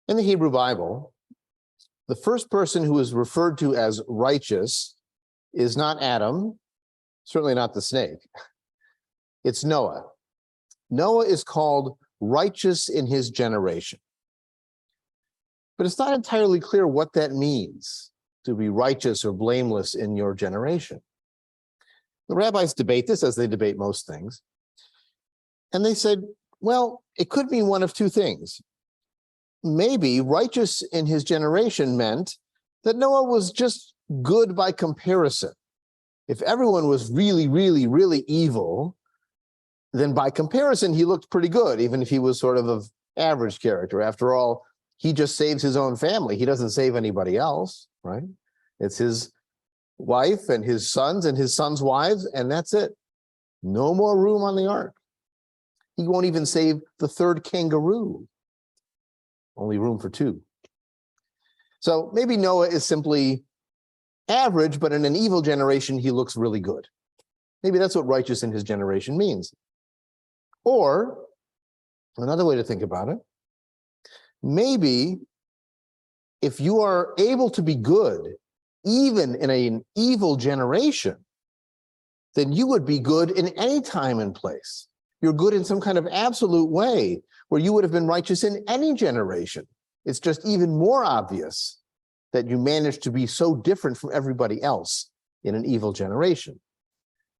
In the Hebrew Bible, the first person who is referred to as righteous is not Adam, certainly not the snake. It's Noah. Noah is called righteous in his generation. But it's not entirely clear what that means, to be righteous or blameless in your generation. The rabbis debate this, as they debate most things. And they said, well, it could mean one of two things. Maybe righteous in his generation meant that Noah was just good by comparison. If everyone was really, really, really evil, then by comparison, he looked pretty good, even if he was sort of average character. After all, he just saves his own family. He doesn't save anybody else, right? It's his wife and his sons' wives, and that's it. No more room on the ark. He won't even save the third kangaroo. Only room for two. So maybe Noah is simply average, but in an evil generation, he looks really good. Maybe that's what righteous in his generation means. Or another way to think about it, maybe if you are able to be good, even in an evil generation, then you would be good in any time and place. You're good in some kind of absolute way where you would have been righteous in any generation. It's just even more obvious that you managed to be so different from everybody else in an evil generation.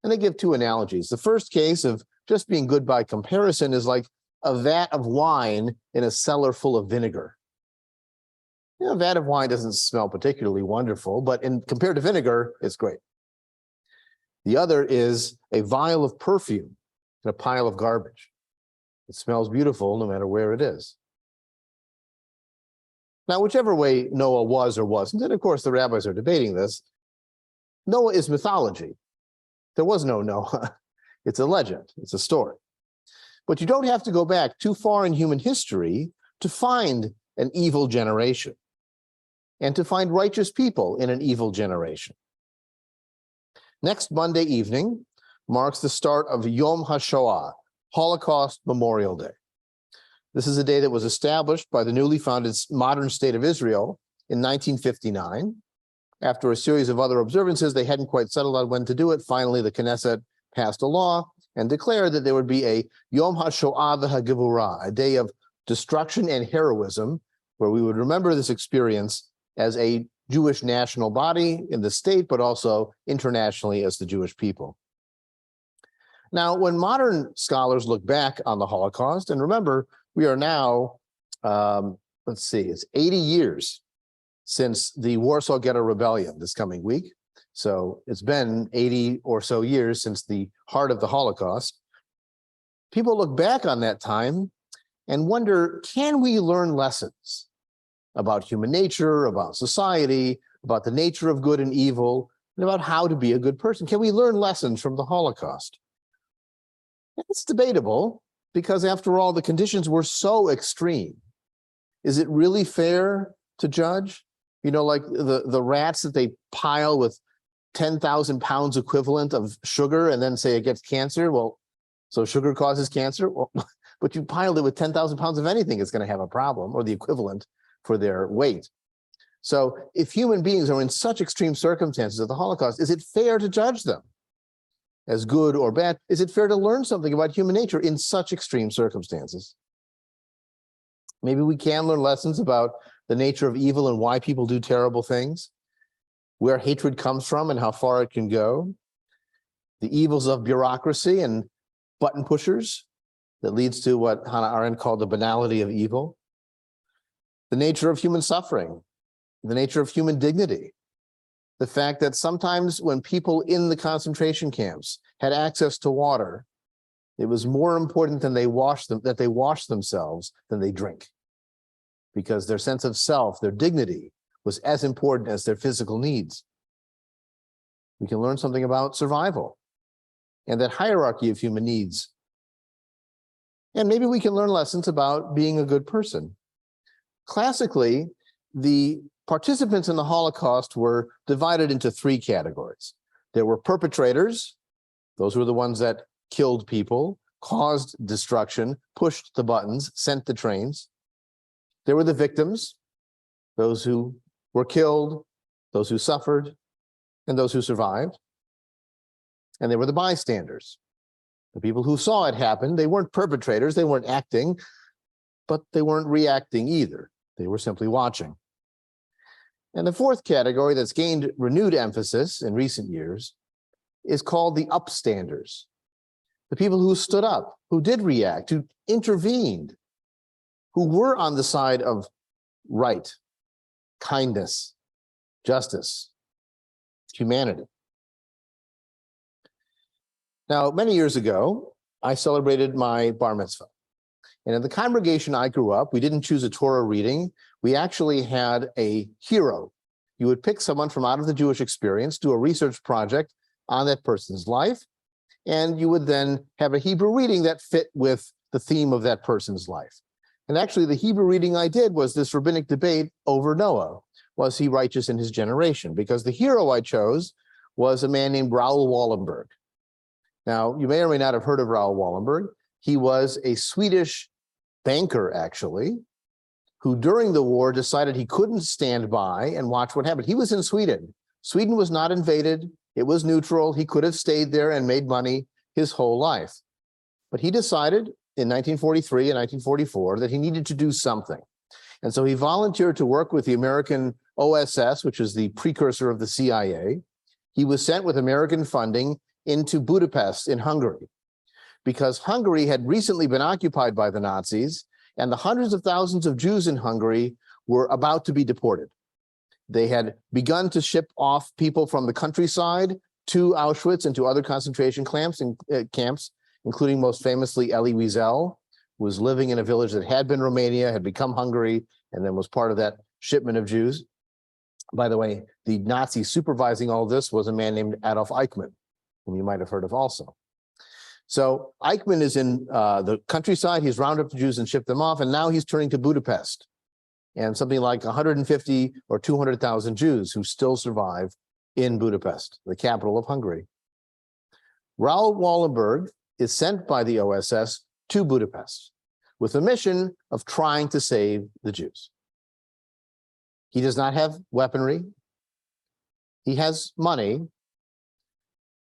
And they give two analogies. The first case of just being good by comparison is like a vat of wine in a cellar full of vinegar. You know, a vat of wine doesn't smell particularly wonderful, but compared to vinegar, it's great. The other is a vial of perfume in a pile of garbage. It smells beautiful no matter where it is. Now, whichever way Noah was or wasn't, and of course the rabbis are debating this, Noah is mythology. There was no Noah. It's a legend. It's a story. But you don't have to go back too far in human history to find an evil generation and to find righteous people in an evil generation. Next Monday evening marks the start of Yom Ha-Shoah, Holocaust Memorial Day. This is a day that was established by the newly founded modern state of Israel in 1959. After a series of other observances, they hadn't quite settled on when to do it. Finally, the Knesset passed a law and declared that there would be a Yom Ha-Shoah v'ha-Gevurah, a day of destruction and heroism, where we would remember this experience as a Jewish national body in the state, but also internationally as the Jewish people. Now, when modern scholars look back on the Holocaust, and remember, we are now, it's 80 years since the Warsaw Ghetto Rebellion this coming week. So it's been 80 or so years since the heart of the Holocaust. People look back on that time and wonder, can we learn lessons about human nature, about society, about the nature of good and evil, and about how to be a good person? Can we learn lessons from the Holocaust? It's debatable because, after all, the conditions were so extreme. Is it really fair to judge? You know, like the rats that they pile with 10,000 pounds equivalent of sugar and then say it gets cancer. Well, so sugar causes cancer? Well, but you piled it with 10,000 pounds of anything, it's going to have a problem, or the equivalent for their weight. So if human beings are in such extreme circumstances of the Holocaust, is it fair to judge them as good or bad? Is it fair to learn something about human nature in such extreme circumstances? Maybe we can learn lessons about the nature of evil and why people do terrible things, where hatred comes from and how far it can go, the evils of bureaucracy and button pushers that leads to what Hannah Arendt called the banality of evil, the nature of human suffering, the nature of human dignity, the fact that sometimes when people in the concentration camps had access to water, it was more important that they wash themselves than they drink, because their sense of self, their dignity, was as important as their physical needs. We can learn something about survival and that hierarchy of human needs. And maybe we can learn lessons about being a good person. Classically, the participants in the Holocaust were divided into three categories. There were perpetrators. Those were the ones that killed people, caused destruction, pushed the buttons, sent the trains. There were the victims, those who were killed, those who suffered, and those who survived. And there were the bystanders, the people who saw it happen. They weren't perpetrators, they weren't acting, but they weren't reacting either. They were simply watching. And the fourth category that's gained renewed emphasis in recent years is called the upstanders, the people who stood up, who did react, who intervened, who were on the side of right, kindness, justice, humanity. Now, many years ago, I celebrated my bar mitzvah. And in the congregation I grew up, we didn't choose a Torah reading. We actually had a hero. You would pick someone from out of the Jewish experience, do a research project on that person's life, and you would then have a Hebrew reading that fit with the theme of that person's life. And actually, the Hebrew reading I did was this rabbinic debate over Noah. Was he righteous in his generation? Because the hero I chose was a man named Raoul Wallenberg. Now, you may or may not have heard of Raoul Wallenberg. He was a Swedish banker, actually, who during the war decided he couldn't stand by and watch what happened. He was in Sweden. Sweden was not invaded. It was neutral. He could have stayed there and made money his whole life. But he decided in 1943 and 1944 that he needed to do something. And so he volunteered to work with the American OSS, which is the precursor of the CIA. He was sent with American funding into Budapest in Hungary, because Hungary had recently been occupied by the Nazis, and the hundreds of thousands of Jews in Hungary were about to be deported. They had begun to ship off people from the countryside to Auschwitz and to other concentration camps, including most famously Elie Wiesel, who was living in a village that had been Romania, had become Hungary, and then was part of that shipment of Jews. By the way, the Nazi supervising all this was a man named Adolf Eichmann, whom you might have heard of also. So Eichmann is in the countryside. He's rounded up the Jews and shipped them off, and now he's turning to Budapest and something like 150 or 200,000 Jews who still survive in Budapest, the capital of Hungary. Raoul Wallenberg is sent by the OSS to Budapest with the mission of trying to save the Jews. He does not have weaponry. He has money,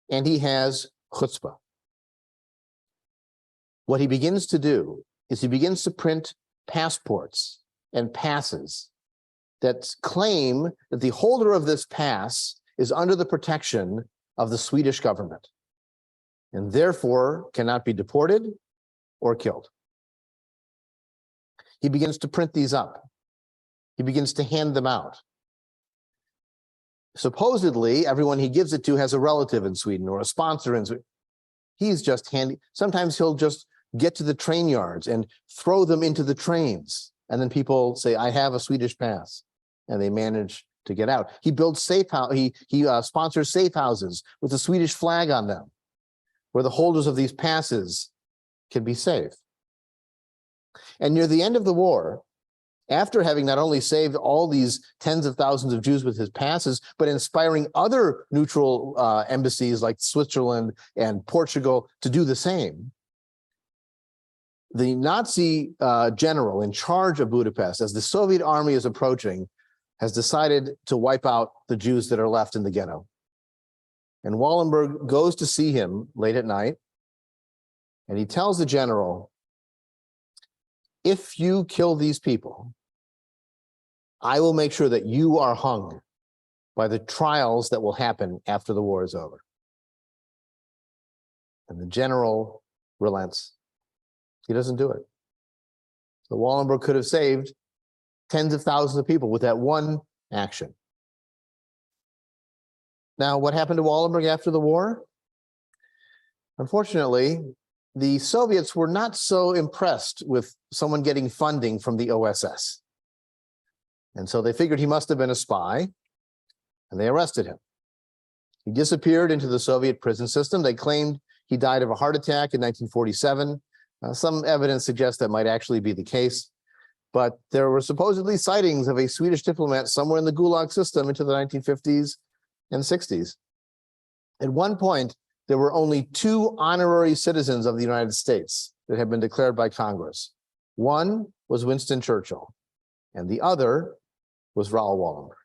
and he has chutzpah. What he begins to do is he begins to print passports and passes that claim that the holder of this pass is under the protection of the Swedish government and therefore cannot be deported or killed. He begins to print these up. He begins to hand them out. Supposedly, everyone he gives it to has a relative in Sweden or a sponsor in Sweden. He's just handy. Sometimes he'll just get to the train yards and throw them into the trains. And then people say, I have a Swedish pass. And they manage to get out. He builds safe house. He sponsors safe houses with a Swedish flag on them, where the holders of these passes can be safe. And near the end of the war, after having not only saved all these tens of thousands of Jews with his passes, but inspiring other neutral embassies like Switzerland and Portugal to do the same, the Nazi general in charge of Budapest, as the Soviet army is approaching, has decided to wipe out the Jews that are left in the ghetto. And Wallenberg goes to see him late at night, and he tells the general, if you kill these people, I will make sure that you are hung by the trials that will happen after the war is over. And the general relents. He doesn't do it. So Wallenberg could have saved tens of thousands of people with that one action. Now, what happened to Wallenberg after the war? Unfortunately, the Soviets were not so impressed with someone getting funding from the OSS. And so they figured he must have been a spy, and they arrested him. He disappeared into the Soviet prison system. They claimed he died of a heart attack in 1947. Some evidence suggests that might actually be the case, but there were supposedly sightings of a Swedish diplomat somewhere in the Gulag system into the 1950s and 60s. At one point, there were only 2 honorary citizens of the United States that had been declared by Congress. One was Winston Churchill, and the other was Raoul Wallenberg.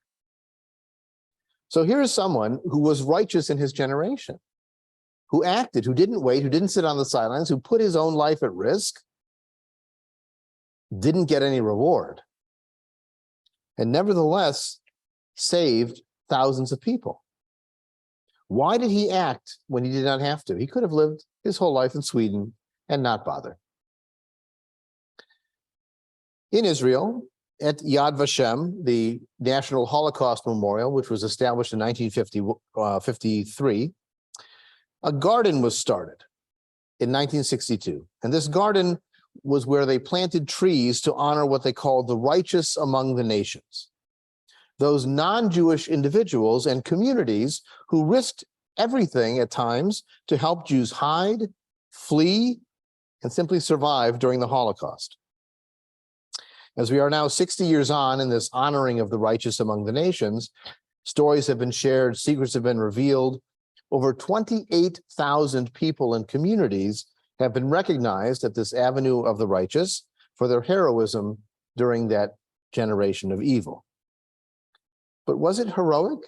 So here is someone who was righteous in his generation, who acted, who didn't wait, who didn't sit on the sidelines, who put his own life at risk, didn't get any reward, and nevertheless saved thousands of people. Why did he act when he did not have to? He could have lived his whole life in Sweden and not bother. In Israel, at Yad Vashem, the National Holocaust Memorial, which was established in 1953, a garden was started in 1962. And this garden was where they planted trees to honor what they called the righteous among the nations. Those non-Jewish individuals and communities who risked everything at times to help Jews hide, flee, and simply survive during the Holocaust. As we are now 60 years on in this honoring of the righteous among the nations, stories have been shared, secrets have been revealed. Over 28,000 people and communities have been recognized at this avenue of the righteous for their heroism during that generation of evil. But was it heroic,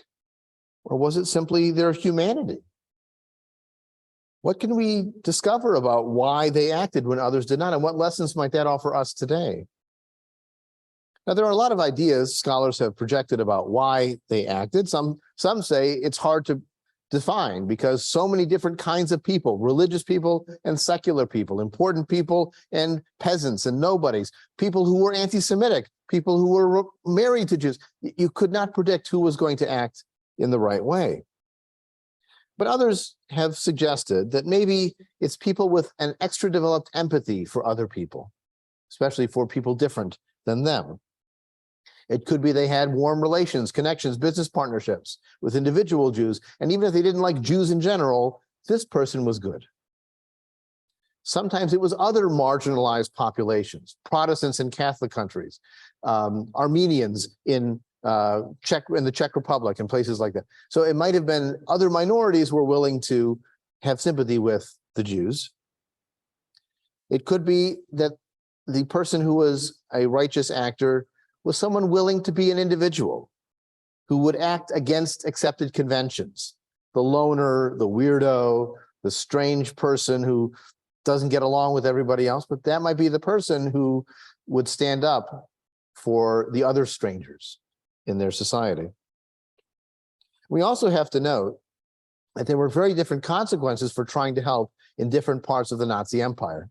or was it simply their humanity? What can we discover about why they acted when others did not, and what lessons might that offer us today? Now, there are a lot of ideas scholars have projected about why they acted. Some say it's hard to define because so many different kinds of people, religious people and secular people, important people and peasants and nobodies, people who were anti-Semitic, people who were married to Jews. You could not predict who was going to act in the right way. But others have suggested that maybe it's people with an extra developed empathy for other people, especially for people different than them. It could be they had warm relations, connections, business partnerships with individual Jews. And even if they didn't like Jews in general, this person was good. Sometimes it was other marginalized populations, Protestants in Catholic countries, Armenians in the Czech Republic and places like that. So it might have been other minorities were willing to have sympathy with the Jews. It could be that the person who was a righteous actor was someone willing to be an individual who would act against accepted conventions. The loner, the weirdo, the strange person who doesn't get along with everybody else, but that might be the person who would stand up for the other strangers in their society. We also have to note that there were very different consequences for trying to help in different parts of the Nazi Empire.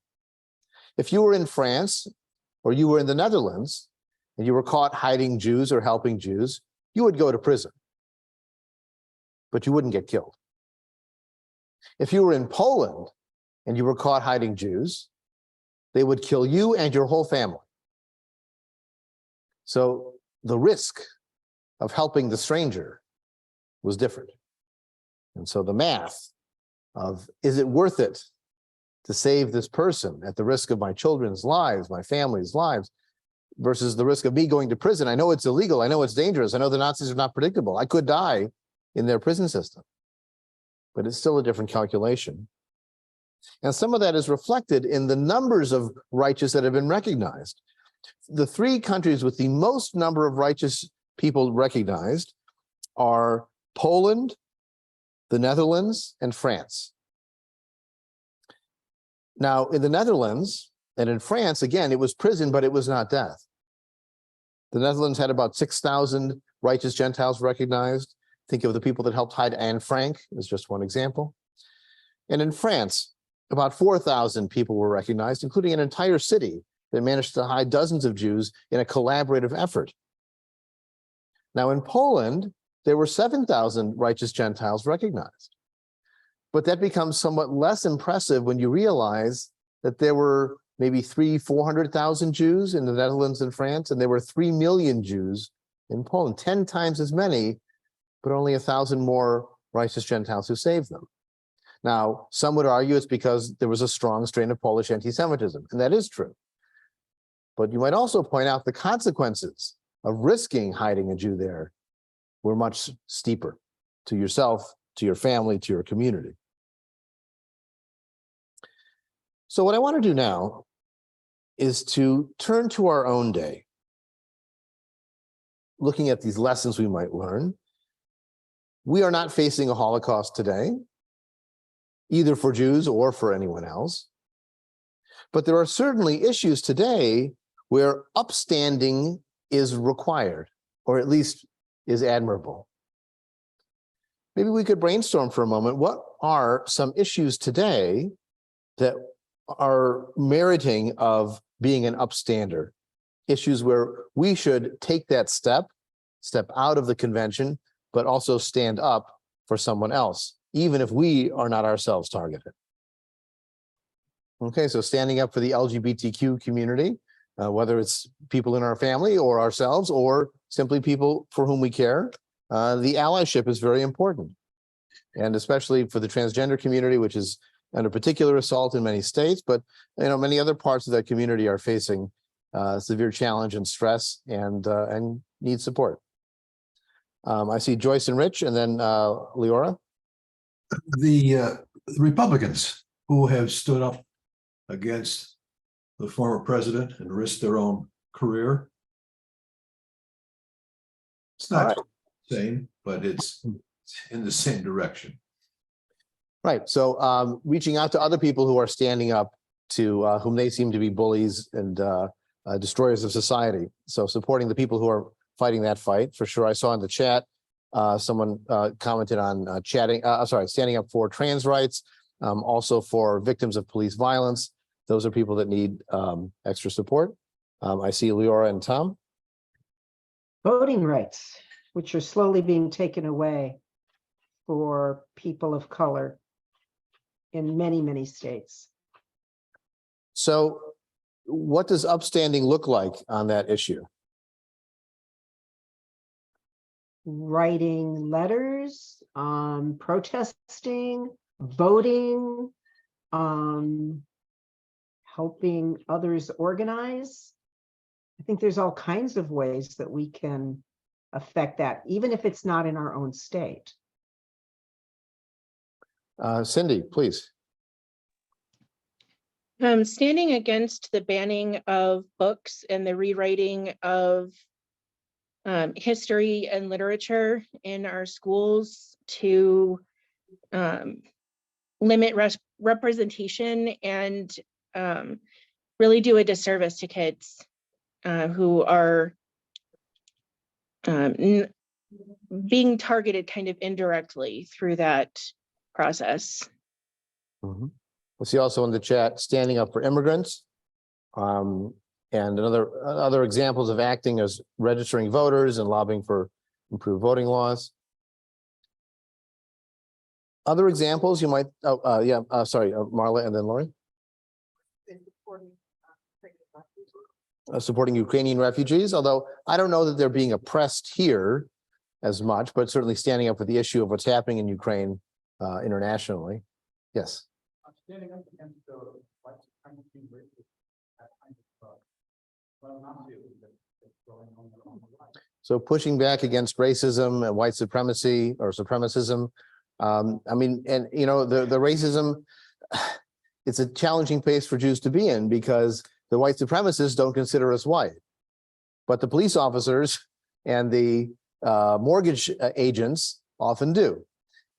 If you were in France or you were in the Netherlands, and you were caught hiding Jews or helping Jews, you would go to prison, but you wouldn't get killed. If you were in Poland and you were caught hiding Jews, they would kill you and your whole family. So the risk of helping the stranger was different. And so the math of, is it worth it to save this person at the risk of my children's lives, my family's lives, versus the risk of me going to prison? I know it's illegal. I know it's dangerous. I know the Nazis are not predictable. I could die in their prison system, but it's still a different calculation. And some of that is reflected in the numbers of righteous that have been recognized. The three countries with the most number of righteous people recognized are Poland, the Netherlands, and France. Now, in the Netherlands and in France, again, it was prison, but it was not death. The Netherlands had about 6,000 righteous Gentiles recognized. Think of the people that helped hide Anne Frank as just one example. And in France, about 4,000 people were recognized, including an entire city that managed to hide dozens of Jews in a collaborative effort. Now in Poland, there were 7,000 righteous Gentiles recognized. But that becomes somewhat less impressive when you realize that there were maybe 400,000 Jews in the Netherlands and France, and there were 3 million Jews in Poland, 10 times as many, but only 1,000 more righteous Gentiles who saved them. Now, some would argue it's because there was a strong strain of Polish anti-Semitism, and that is true. But you might also point out the consequences of risking hiding a Jew there were much steeper to yourself, to your family, to your community. So what I want to do now is to turn to our own day looking at these lessons we might learn. We are not facing a Holocaust today, either for Jews or for anyone else. But there are certainly issues today where upstanding is required, or at least is admirable. Maybe we could brainstorm for a moment. What are some issues today that are meriting of being an upstander? Issues where we should take that step out of the convention, but also stand up for someone else, even if we are not ourselves targeted. Okay, so standing up for the LGBTQ community, whether it's people in our family or ourselves, or simply people for whom we care, the allyship is very important. And especially for the transgender community, which is under particular assault in many states, but many other parts of that community are facing severe challenge and stress and need support. I see Joyce and Rich, and then Leora. The Republicans who have stood up against the former president and risked their own career. It's not the same, but it's in the same direction. Right. So reaching out to other people who are standing up to whom they seem to be bullies and destroyers of society. So supporting the people who are fighting that fight, for sure. I saw in the chat, someone commented on standing up for trans rights, also for victims of police violence. Those are people that need extra support. I see Leora and Tom. Voting rights, which are slowly being taken away for people of color in many, many states. So what does upstanding look like on that issue? Writing letters, protesting, voting, helping others organize. I think there's all kinds of ways that we can affect that, even if it's not in our own state. Cindy, please. Standing against the banning of books and the rewriting of history and literature in our schools to limit representation and really do a disservice to kids who are being targeted kind of indirectly through that process. Mm-hmm. We'll see also in the chat, standing up for immigrants. And other examples of acting as registering voters and lobbying for improved voting laws. Other examples you might, Marla and then Lori. Supporting Ukrainian refugees, although I don't know that they're being oppressed here as much, but certainly standing up for the issue of what's happening in Ukraine internationally. Yes. Standing up against the white supremacy so pushing back against racism and white supremacy or supremacism. I mean, and the racism, it's a challenging place for Jews to be in because the white supremacists don't consider us white, but the police officers and the mortgage agents often do.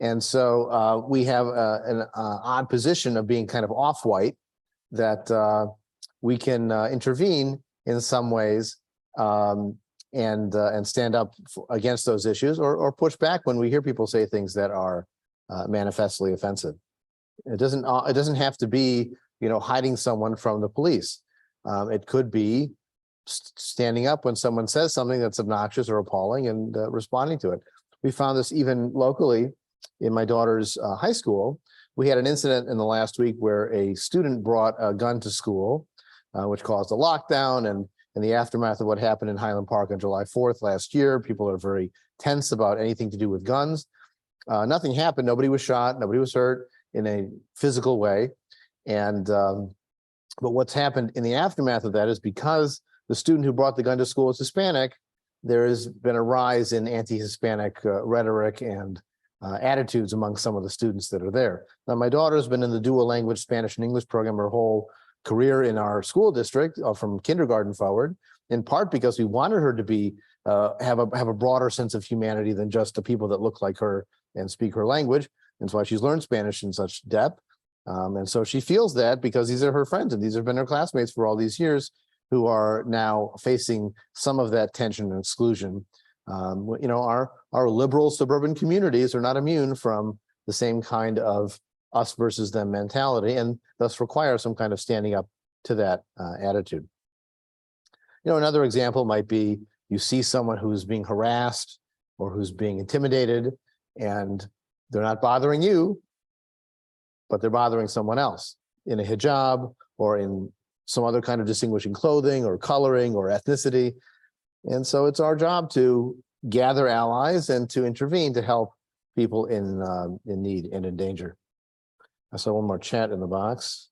And so we have an odd position of being kind of off-white that we can intervene in some ways and stand up against those issues or push back when we hear people say things that are manifestly offensive. It doesn't have to be, hiding someone from the police. It could be standing up when someone says something that's obnoxious or appalling and responding to it. We found this even locally in my daughter's high school. We had an incident in the last week where a student brought a gun to school, which caused a lockdown. And in the aftermath of what happened in Highland Park on July 4th last year, people are very tense about anything to do with guns. Nothing happened. Nobody was shot. Nobody was hurt in a physical way. And but what's happened in the aftermath of that is because the student who brought the gun to school is Hispanic, there has been a rise in anti-Hispanic rhetoric and attitudes among some of the students that are there. Now, my daughter's been in the dual language Spanish and English program her whole career in our school district from kindergarten forward, in part because we wanted her to be have a broader sense of humanity than just the people that look like her and speak her language. And that's why she's learned Spanish in such depth. And so she feels that because these are her friends and these have been her classmates for all these years who are now facing some of that tension and exclusion. Our liberal suburban communities are not immune from the same kind of us versus them mentality, and thus require some kind of standing up to that attitude. Another example might be you see someone who's being harassed or who's being intimidated, and they're not bothering you, but they're bothering someone else in a hijab or in some other kind of distinguishing clothing or coloring or ethnicity. And so it's our job to gather allies and to intervene to help people in need and in danger. I saw one more chat in the box.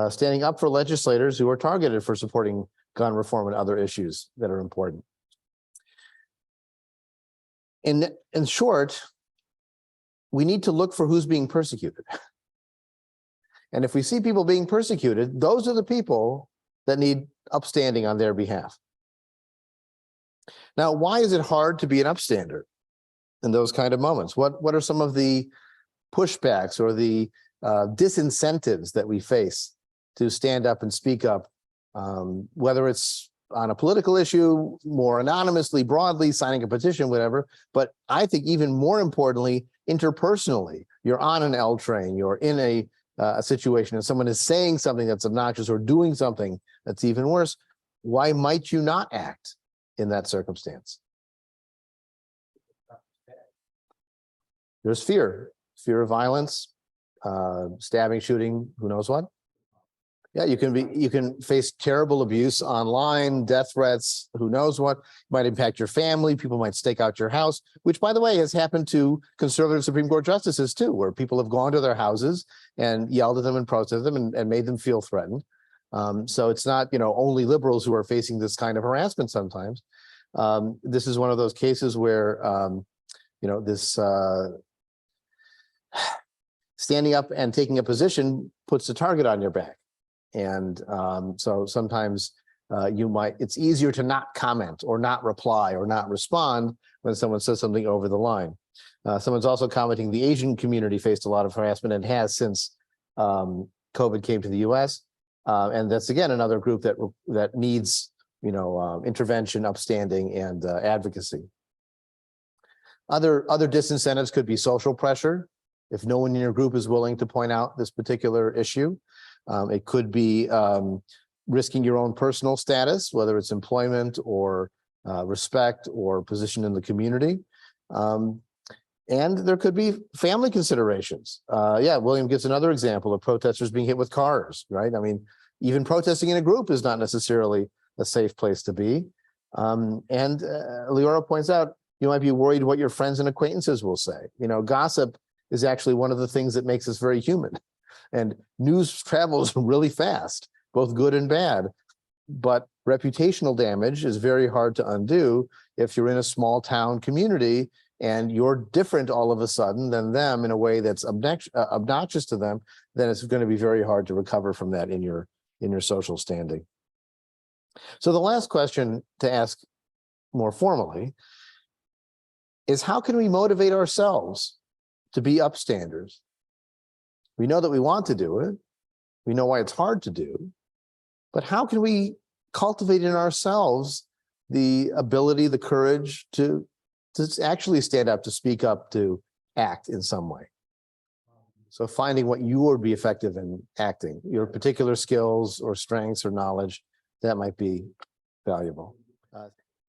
Standing up for legislators who are targeted for supporting gun reform and other issues that are important. In short, we need to look for who's being persecuted. And if we see people being persecuted, those are the people that need upstanding on their behalf. Now, why is it hard to be an upstander in those kind of moments? What are some of the pushbacks or the disincentives that we face to stand up and speak up, whether it's on a political issue, more anonymously, broadly, signing a petition, whatever. But I think even more importantly, interpersonally, you're on an L train, you're in a situation and someone is saying something that's obnoxious or doing something that's even worse. Why might you not act in that circumstance? There's fear of violence, stabbing, shooting, who knows what. Yeah, you can face terrible abuse online, death threats, who knows what, might impact your family. People might stake out your house, which, by the way, has happened to conservative Supreme Court justices too, where people have gone to their houses and yelled at them and protested them and made them feel threatened. So it's not, only liberals who are facing this kind of harassment sometimes. This is one of those cases where, this standing up and taking a position puts a target on your back. And so sometimes it's easier to not comment or not reply or not respond when someone says something over the line. Someone's also commenting the Asian community faced a lot of harassment and has since COVID came to the US. And that's, again, another group that needs, intervention, upstanding, and advocacy. Other disincentives could be social pressure. If no one in your group is willing to point out this particular issue, it could be risking your own personal status, whether it's employment or respect or position in the community. And there could be family considerations. William gives another example of protesters being hit with cars, right? I mean, even protesting in a group is not necessarily a safe place to be. And Leora points out, you might be worried what your friends and acquaintances will say. Gossip is actually one of the things that makes us very human. And news travels really fast, both good and bad. But reputational damage is very hard to undo if you're in a small town community and you're different all of a sudden than them in a way that's obnoxious to them. Then it's going to be very hard to recover from that in your social standing. So the last question to ask more formally is, how can we motivate ourselves to be upstanders? We know that we want to do it. We know why it's hard to do. But how can we cultivate in ourselves the ability, the courage to actually stand up, to speak up, to act in some way? So finding what you would be effective in acting, your particular skills or strengths or knowledge, that might be valuable.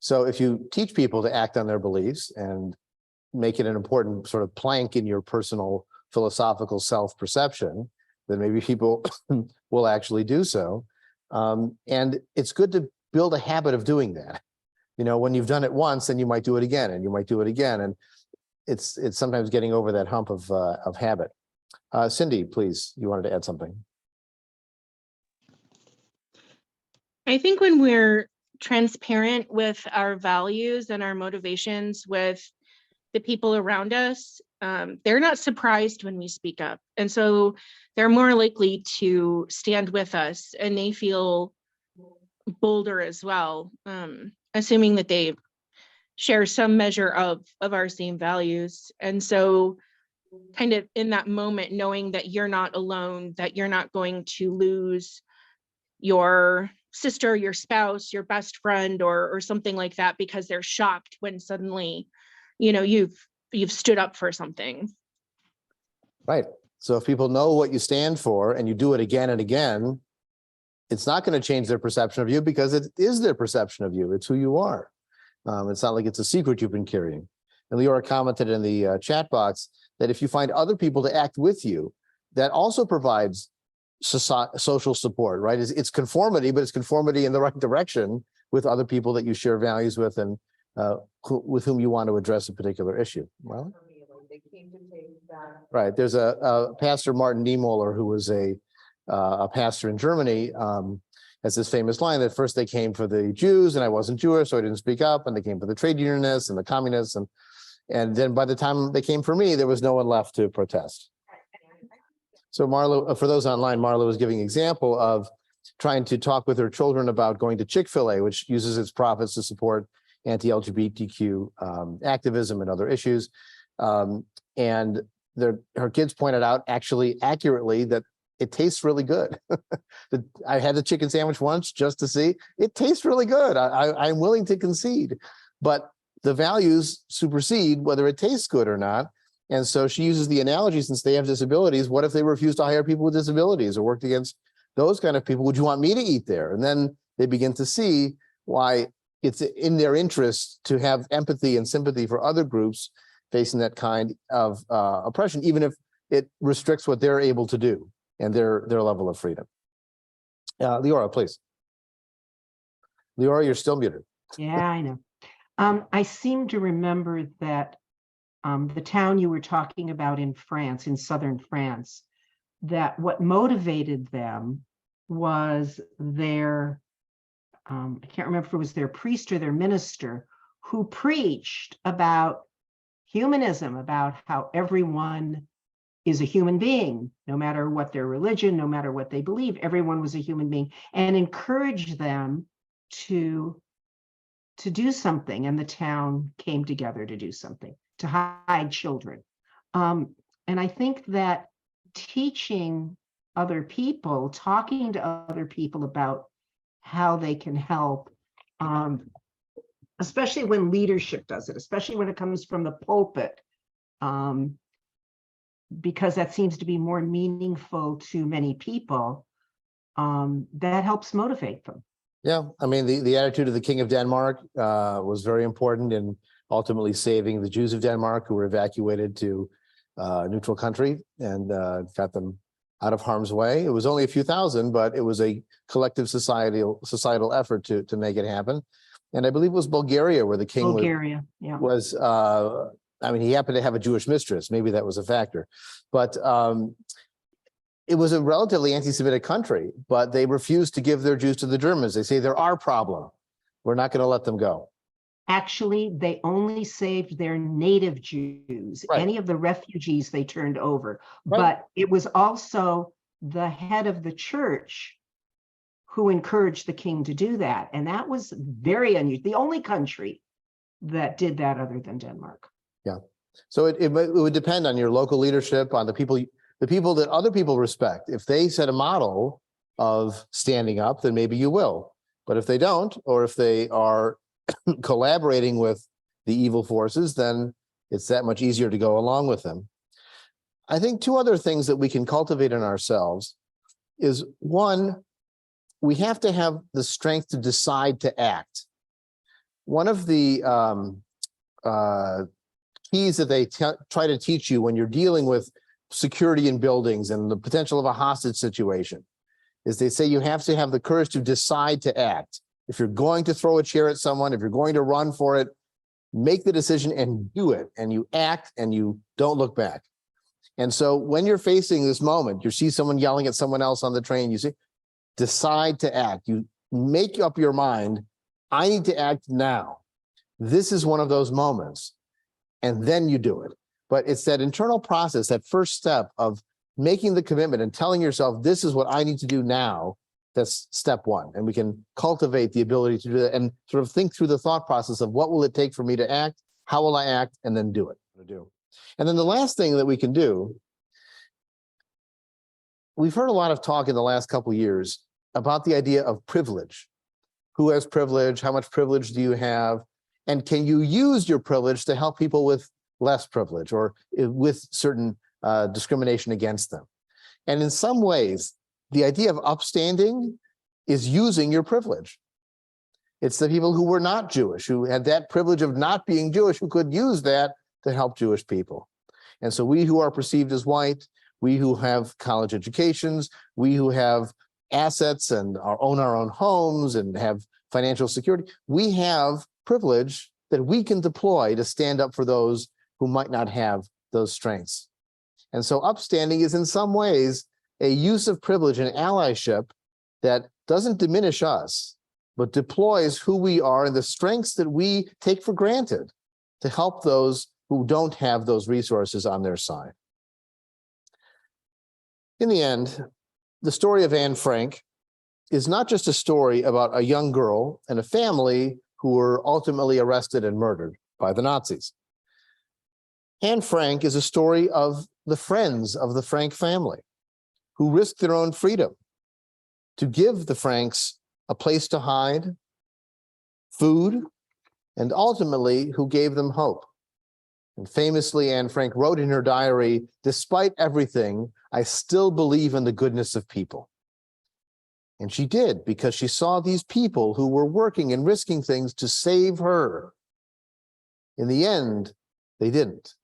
So if you teach people to act on their beliefs and make it an important sort of plank in your personal philosophical self-perception, then maybe people will actually do so. And it's good to build a habit of doing that. When you've done it once, then you might do it again, and you might do it again. And it's sometimes getting over that hump of habit. Cindy, please, you wanted to add something. I think when we're transparent with our values and our motivations with the people around us, they're not surprised when we speak up. And so they're more likely to stand with us, and they feel bolder as well, assuming that they share some measure of our same values. And so kind of in that moment, knowing that you're not alone, that you're not going to lose your sister, your spouse, your best friend, or something like that, because they're shocked when suddenly, you've stood up for something. Right. So if people know what you stand for and you do it again and again, it's not going to change their perception of you, because it is their perception of you. It's who you are. It's not like it's a secret you've been carrying. And Leora commented in the chat box that if you find other people to act with you, that also provides social support, right? It's conformity, but it's conformity in the right direction with other people that you share values with and with whom you want to address a particular issue. Well, right. There's a pastor, Martin Niemöller, who was a pastor in Germany, has this famous line that first they came for the Jews and I wasn't Jewish, so I didn't speak up, and they came for the trade unionists and the communists, and then by the time they came for me, there was no one left to protest. So Marla, for those online, Marla was giving an example of trying to talk with her children about going to Chick-fil-A, which uses its profits to support anti-LGBTQ activism and other issues. And her kids pointed out actually accurately that it tastes really good. I had the chicken sandwich once just to see. It tastes really good. I'm willing to concede, but the values supersede whether it tastes good or not. And so she uses the analogy, since they have disabilities, what if they refuse to hire people with disabilities or worked against those kind of people? Would you want me to eat there? And then they begin to see why it's in their interest to have empathy and sympathy for other groups facing that kind of oppression, even if it restricts what they're able to do and their level of freedom. Leora, please. Leora, you're still muted. Yeah, I know. I seem to remember that the town you were talking about in France, in southern France, that what motivated them was their, I can't remember if it was their priest or their minister, who preached about humanism, about how everyone is a human being, no matter what their religion, no matter what they believe, everyone was a human being, and encouraged them to do something. And the town came together to do something, to hide children. And I think that teaching other people, talking to other people about how they can help, especially when leadership does it, especially when it comes from the pulpit, because that seems to be more meaningful to many people, that helps motivate them. Yeah, I mean, the attitude of the King of Denmark was very important in ultimately saving the Jews of Denmark, who were evacuated to a neutral country, and got them out of harm's way. It was only a few thousand, but it was a collective societal effort to make it happen. And I believe it was Bulgaria where the king was I mean, he happened to have a Jewish mistress. Maybe that was a factor, but it was a relatively anti-Semitic country, but they refused to give their Jews to the Germans. They say they're our problem. We're not going to let them go. Actually, they only saved their native Jews. Right. Any of the refugees they turned over. Right. But it was also the head of the church who encouraged the king to do that. And that was very unusual. The only country that did that other than Denmark. Yeah. So it would depend on your local leadership, on the people that other people respect. If they set a model of standing up, then maybe you will. But if they don't, or if they are collaborating with the evil forces, then it's that much easier to go along with them. I think two other things that we can cultivate in ourselves is, one, we have to have the strength to decide to act. One of the keys that they try to teach you when you're dealing with security in buildings and the potential of a hostage situation is they say you have to have the courage to decide to act. If you're going to throw a chair at someone, if you're going to run for it, make the decision and do it. And you act and you don't look back. And so when you're facing this moment, you see someone yelling at someone else on the train, you see, decide to act. You make up your mind, I need to act now. This is one of those moments. And then you do it. But it's that internal process, that first step of making the commitment and telling yourself, this is what I need to do now. That's step one. And we can cultivate the ability to do that and sort of think through the thought process of what will it take for me to act? How will I act? And then do it. And then the last thing that we can do, we've heard a lot of talk in the last couple of years about the idea of privilege. Who has privilege? How much privilege do you have? And can you use your privilege to help people with less privilege or with certain discrimination against them? And in some ways, the idea of upstanding is using your privilege. It's the people who were not Jewish, who had that privilege of not being Jewish, who could use that to help Jewish people. And so we who are perceived as white, we who have college educations, we who have assets and own our own homes and have financial security, we have privilege that we can deploy to stand up for those who might not have those strengths. And so upstanding is in some ways a use of privilege and allyship that doesn't diminish us, but deploys who we are and the strengths that we take for granted to help those who don't have those resources on their side. In the end, the story of Anne Frank is not just a story about a young girl and a family who were ultimately arrested and murdered by the Nazis. Anne Frank is a story of the friends of the Frank family who risked their own freedom to give the Franks a place to hide, food, and ultimately who gave them hope. And famously, Anne Frank wrote in her diary, "Despite everything, I still believe in the goodness of people." And she did, because she saw these people who were working and risking things to save her. In the end, they didn't.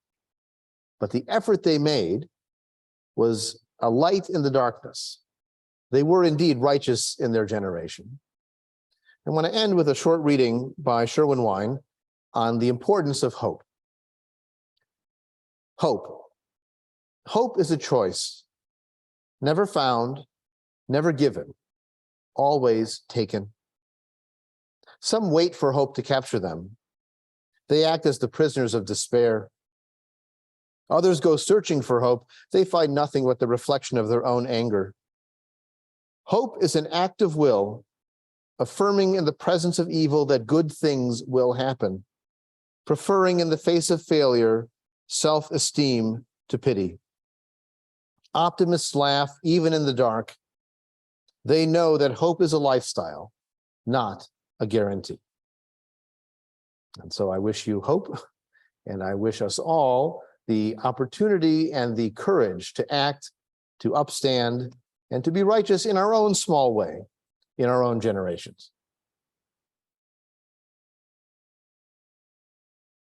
But the effort they made was a light in the darkness. They were indeed righteous in their generation. I want to end with a short reading by Sherwin Wine on the importance of hope. Hope. Hope is a choice, never found, never given, always taken. Some wait for hope to capture them. They act as the prisoners of despair. Others go searching for hope. They find nothing but the reflection of their own anger. Hope is an act of will, affirming in the presence of evil that good things will happen, preferring in the face of failure self-esteem to pity. Optimists laugh even in the dark. They know that hope is a lifestyle, not a guarantee. And so I wish you hope, and I wish us all the opportunity and the courage to act, to upstand, and to be righteous in our own small way, in our own generations.